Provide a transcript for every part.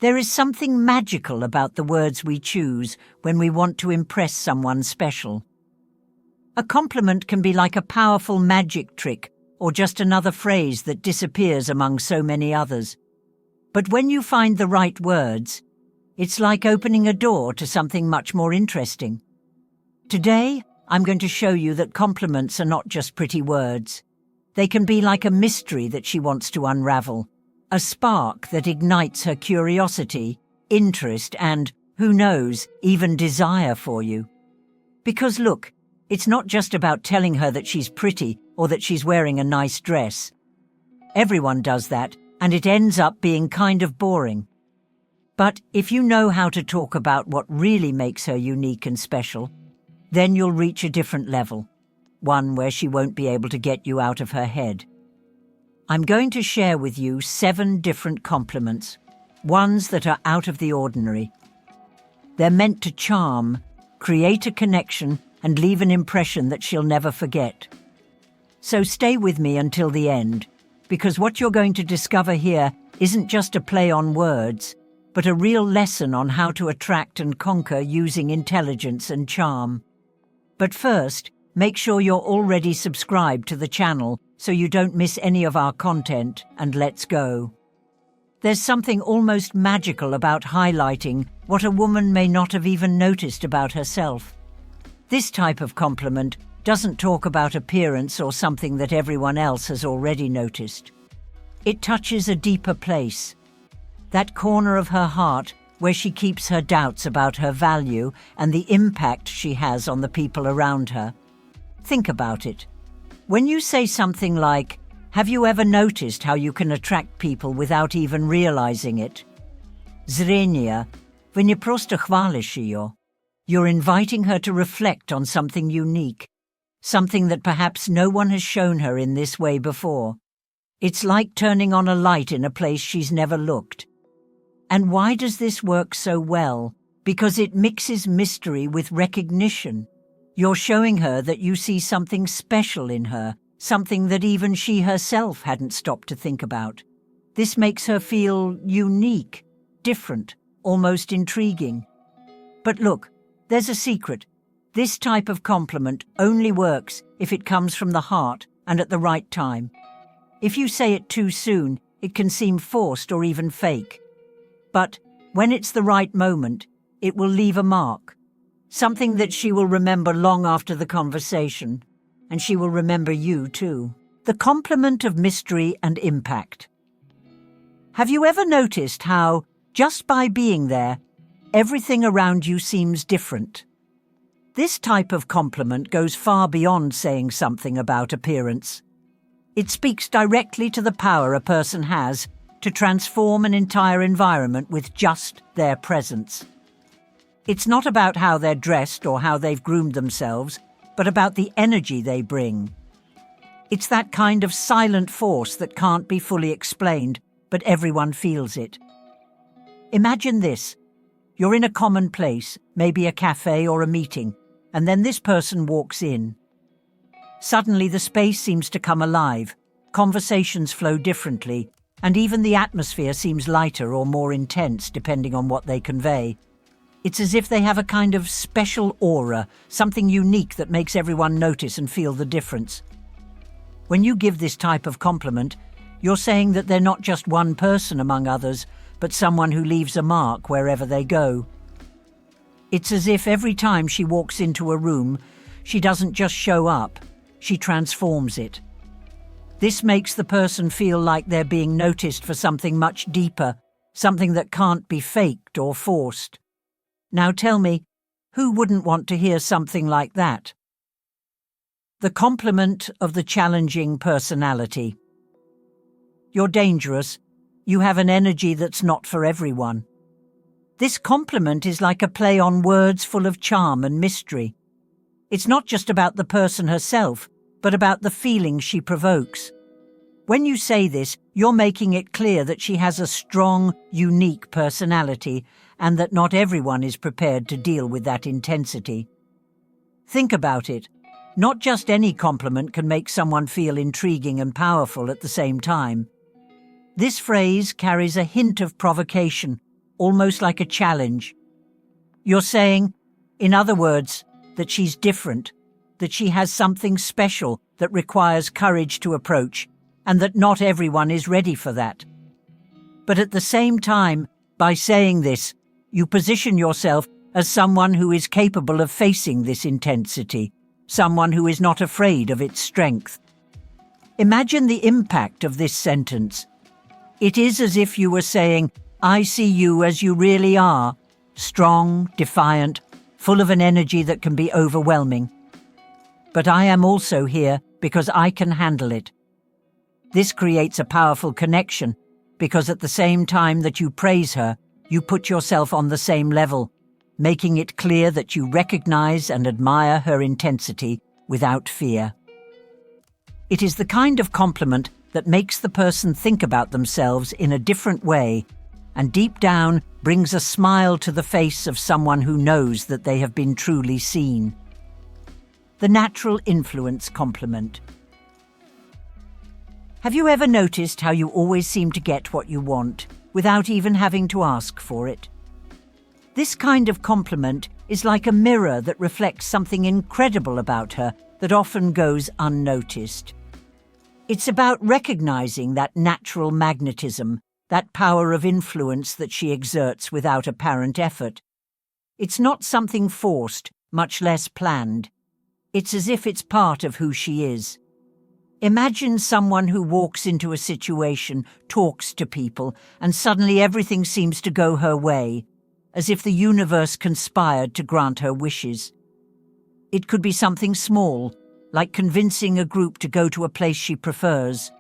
There is something magical about the words we choose when we want to impress someone special. A compliment can be like a powerful magic trick or just another phrase that disappears among so many others. But when you find the right words, it's like opening a door to something much more interesting. Today, I'm going to show you that compliments are not just pretty words. They can be like a mystery that she wants to unravel, a spark that ignites her curiosity, interest, and, who knows, even desire for you. Because look, it's not just about telling her that she's pretty or that she's wearing a nice dress. Everyone does that, and it ends up being kind of boring. But if you know how to talk about what really makes her unique and special, then you'll reach a different level, one where she won't be able to get you out of her head. I'm going to share with you 7 different compliments, ones that are out of the ordinary. They're meant to charm, create a connection, and leave an impression that she'll never forget. So stay with me until the end, because what you're going to discover here isn't just a play on words, but a real lesson on how to attract and conquer using intelligence and charm. But first, make sure you're already subscribed to the channel so you don't miss any of our content, and let's go. There's something almost magical about highlighting what a woman may not have even noticed about herself. This type of compliment doesn't talk about appearance or something that everyone else has already noticed. It touches a deeper place, that corner of her heart where she keeps her doubts about her value and the impact she has on the people around her. Think about it. When you say something like, "Have you ever noticed how you can attract people without even realizing it?" Zrenie, wy nie prosto chwalisz ее. You're inviting her to reflect on something unique, something that perhaps no one has shown her in this way before. It's like turning on a light in a place she's never looked. And why does this work so well? Because it mixes mystery with recognition. You're showing her that you see something special in her, something that even she herself hadn't stopped to think about. This makes her feel unique, different, almost intriguing. But look, there's a secret. This type of compliment only works if it comes from the heart and at the right time. If you say it too soon, it can seem forced or even fake. But when it's the right moment, it will leave a mark, something that she will remember long after the conversation, and she will remember you too. The compliment of mystery and impact. Have you ever noticed how, just by being there, everything around you seems different? This type of compliment goes far beyond saying something about appearance. It speaks directly to the power a person has to transform an entire environment with just their presence. It's not about how they're dressed or how they've groomed themselves, but about the energy they bring. It's that kind of silent force that can't be fully explained, but everyone feels it. Imagine this. You're in a common place, maybe a cafe or a meeting, and then this person walks in. Suddenly the space seems to come alive, conversations flow differently, and even the atmosphere seems lighter or more intense depending on what they convey. It's as if they have a kind of special aura, something unique that makes everyone notice and feel the difference. When you give this type of compliment, you're saying that they're not just one person among others, but someone who leaves a mark wherever they go. It's as if every time she walks into a room, she doesn't just show up, she transforms it. This makes the person feel like they're being noticed for something much deeper, something that can't be faked or forced. Now tell me, who wouldn't want to hear something like that? The compliment of the challenging personality. You're dangerous. You have an energy that's not for everyone. This compliment is like a play on words full of charm and mystery. It's not just about the person herself, but about the feelings she provokes. When you say this, you're making it clear that she has a strong, unique personality and that not everyone is prepared to deal with that intensity. Think about it. Not just any compliment can make someone feel intriguing and powerful at the same time. This phrase carries a hint of provocation, almost like a challenge. You're saying, in other words, that she's different, that she has something special that requires courage to approach, and that not everyone is ready for that. But at the same time, by saying this, you position yourself as someone who is capable of facing this intensity, someone who is not afraid of its strength. Imagine the impact of this sentence. It is as if you were saying, I see you as you really are, strong, defiant, full of an energy that can be overwhelming. But I am also here because I can handle it. This creates a powerful connection, because at the same time that you praise her, you put yourself on the same level, making it clear that you recognize and admire her intensity without fear. It is the kind of compliment that makes the person think about themselves in a different way, and deep down brings a smile to the face of someone who knows that they have been truly seen. The natural influence compliment. Have you ever noticed how you always seem to get what you want, without even having to ask for it? This kind of compliment is like a mirror that reflects something incredible about her that often goes unnoticed. It's about recognizing that natural magnetism, that power of influence that she exerts without apparent effort. It's not something forced, much less planned. It's as if it's part of who she is. Imagine someone who walks into a situation, talks to people, and suddenly everything seems to go her way, as if the universe conspired to grant her wishes. It could be something small, like convincing a group to go to a place she prefers,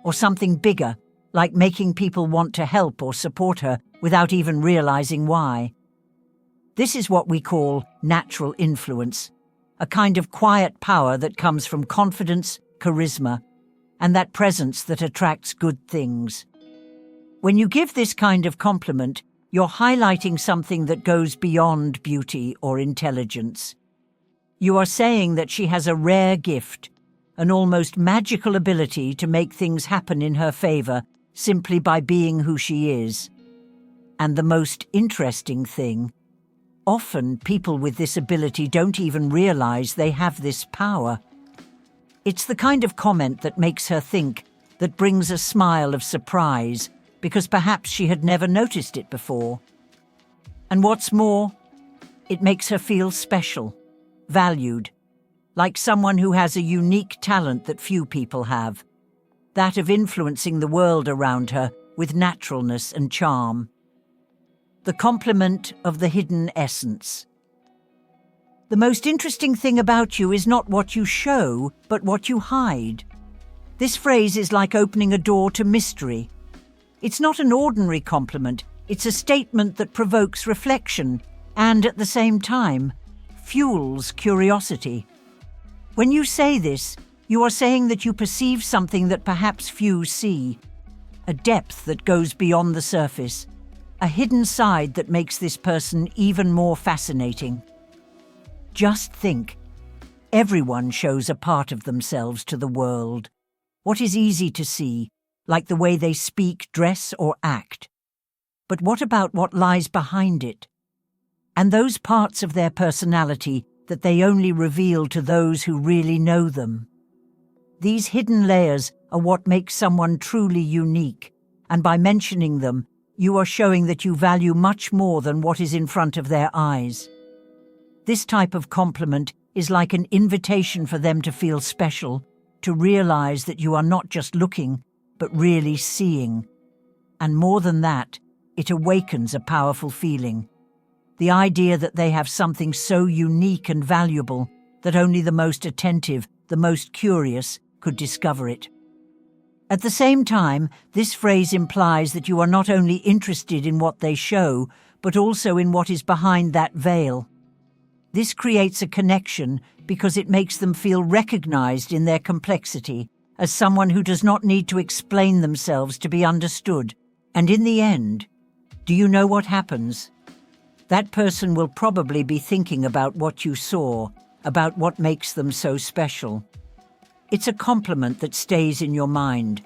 or something bigger, like making people want to help or support her without even realizing why. This is what we call natural influence, a kind of quiet power that comes from confidence, charisma, and that presence that attracts good things. When you give this kind of compliment, you're highlighting something that goes beyond beauty or intelligence. You are saying that she has a rare gift, an almost magical ability to make things happen in her favor simply by being who she is. And the most interesting thing, often people with this ability don't even realize they have this power. It's the kind of comment that makes her think, that brings a smile of surprise, because perhaps she had never noticed it before. And what's more, it makes her feel special, valued, like someone who has a unique talent that few people have, that of influencing the world around her with naturalness and charm. The compliment of the hidden essence. The most interesting thing about you is not what you show, but what you hide. This phrase is like opening a door to mystery. It's not an ordinary compliment, it's a statement that provokes reflection and, at the same time, fuels curiosity. When you say this, you are saying that you perceive something that perhaps few see, a depth that goes beyond the surface, a hidden side that makes this person even more fascinating. Just think, everyone shows a part of themselves to the world. What is easy to see, like the way they speak, dress, or act. But what about what lies behind it? And those parts of their personality that they only reveal to those who really know them. These hidden layers are what make someone truly unique, and by mentioning them, you are showing that you value much more than what is in front of their eyes. This type of compliment is like an invitation for them to feel special, to realize that you are not just looking, but really seeing. And more than that, it awakens a powerful feeling. The idea that they have something so unique and valuable that only the most attentive, the most curious, could discover it. At the same time, this phrase implies that you are not only interested in what they show, but also in what is behind that veil. This creates a connection because it makes them feel recognized in their complexity as someone who does not need to explain themselves to be understood. And in the end, do you know what happens? That person will probably be thinking about what you saw, about what makes them so special. It's a compliment that stays in your mind,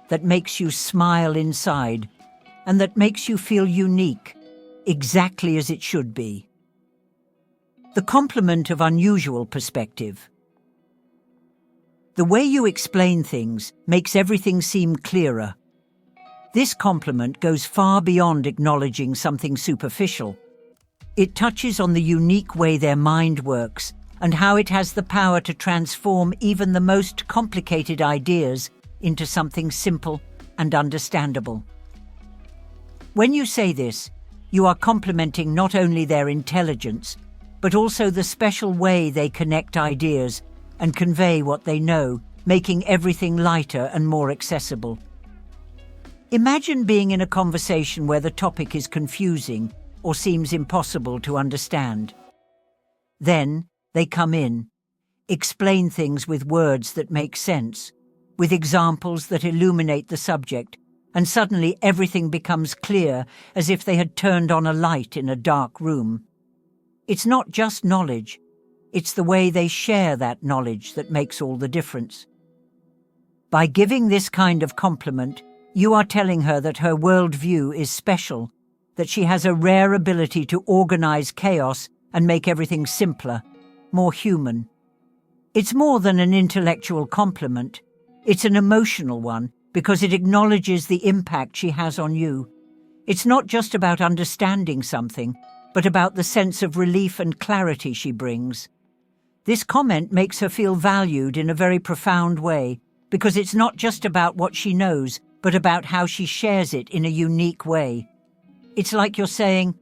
that makes you smile inside, and that makes you feel unique, exactly as it should be. The compliment of unusual perspective. The way you explain things makes everything seem clearer. This compliment goes far beyond acknowledging something superficial. It touches on the unique way their mind works and how it has the power to transform even the most complicated ideas into something simple and understandable. When you say this, you are complimenting not only their intelligence, but also the special way they connect ideas and convey what they know, making everything lighter and more accessible. Imagine being in a conversation where the topic is confusing or seems impossible to understand. Then they come in, explain things with words that make sense, with examples that illuminate the subject, and suddenly everything becomes clear as if they had turned on a light in a dark room. It's not just knowledge, it's the way they share that knowledge that makes all the difference. By giving this kind of compliment, you are telling her that her worldview is special, that she has a rare ability to organize chaos and make everything simpler, more human. It's more than an intellectual compliment. It's an emotional one because it acknowledges the impact she has on you. It's not just about understanding something, but about the sense of relief and clarity she brings. This comment makes her feel valued in a very profound way because it's not just about what she knows, but about how she shares it in a unique way. It's like you're saying,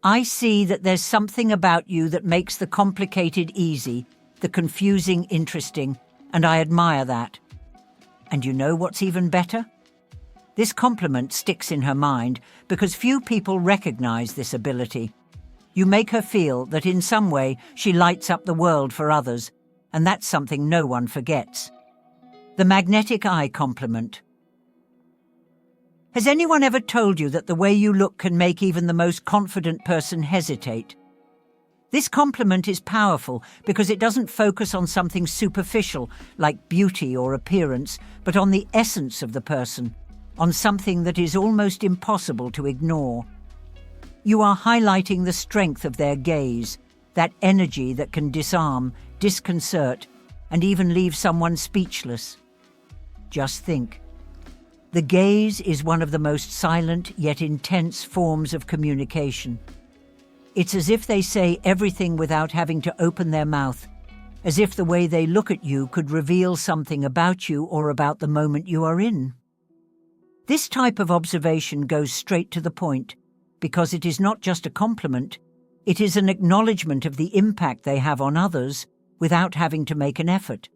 I see that there's something about you that makes the complicated easy, the confusing interesting, and I admire that. And you know what's even better? This compliment sticks in her mind because few people recognize this ability. You make her feel that in some way she lights up the world for others, and that's something no one forgets. The magnetic eye compliment. Has anyone ever told you that the way you look can make even the most confident person hesitate? This compliment is powerful because it doesn't focus on something superficial like beauty or appearance, but on the essence of the person, on something that is almost impossible to ignore. You are highlighting the strength of their gaze, that energy that can disarm, disconcert, and even leave someone speechless. Just think. The gaze is one of the most silent yet intense forms of communication. It's as if they say everything without having to open their mouth, as if the way they look at you could reveal something about you or about the moment you are in. This type of observation goes straight to the point, because it is not just a compliment, it is an acknowledgement of the impact they have on others without having to make an effort.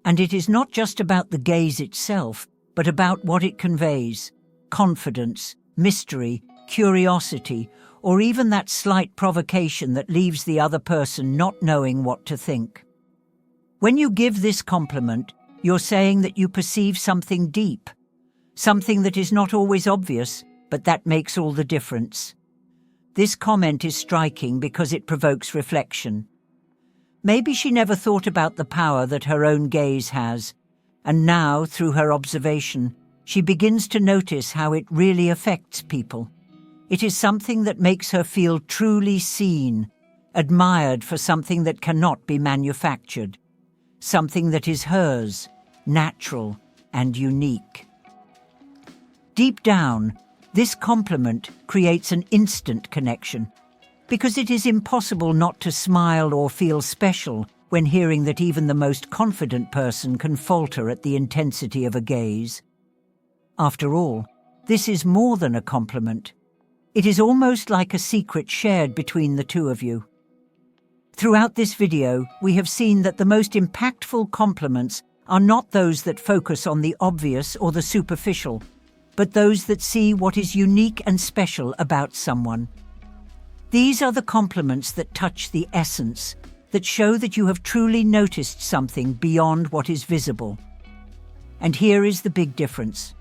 And it is not just about the gaze itself, but about what it conveys: confidence, mystery, curiosity, or even that slight provocation that leaves the other person not knowing what to think. When you give this compliment, you're saying that you perceive something deep, something that is not always obvious, but that makes all the difference. This comment is striking because it provokes reflection. Maybe she never thought about the power that her own gaze has, and now, through her observation, she begins to notice how it really affects people. It is something that makes her feel truly seen, admired for something that cannot be manufactured, something that is hers, natural and unique. Deep down, this compliment creates an instant connection, because it is impossible not to smile or feel special when hearing that even the most confident person can falter at the intensity of a gaze. After all, this is more than a compliment. It is almost like a secret shared between the two of you. Throughout this video, we have seen that the most impactful compliments are not those that focus on the obvious or the superficial, but those that see what is unique and special about someone. These are the compliments that touch the essence, that show that you have truly noticed something beyond what is visible. And here is the big difference.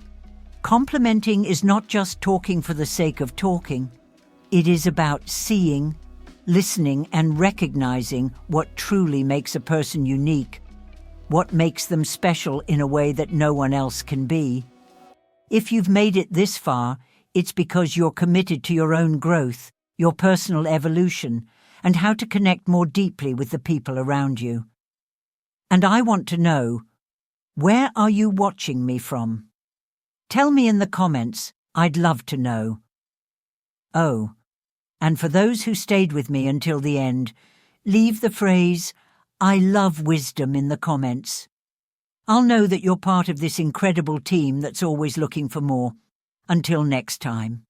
Complimenting is not just talking for the sake of talking. It is about seeing, listening, and recognizing what truly makes a person unique, what makes them special in a way that no one else can be. If you've made it this far, it's because you're committed to your own growth, your personal evolution, and how to connect more deeply with the people around you. And I want to know, where are you watching me from? Tell me in the comments. I'd love to know. Oh, and for those who stayed with me until the end, leave the phrase, "I love wisdom" in the comments. I'll know that you're part of this incredible team that's always looking for more. Until next time.